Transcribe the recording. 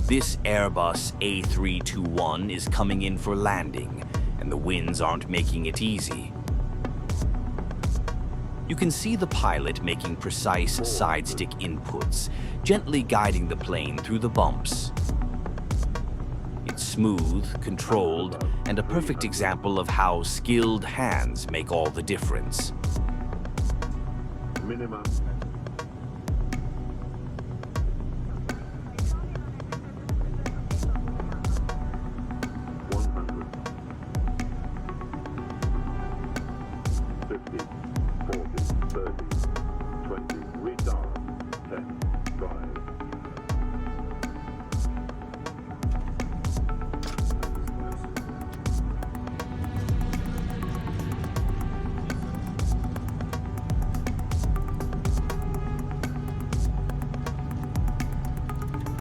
This Airbus A321 is coming in for landing, and the winds aren't making it easy. You can see the pilot making precise sidestick inputs, gently guiding the plane through the bumps. It's smooth, controlled, and a perfect example of how skilled hands make all the difference. Minimum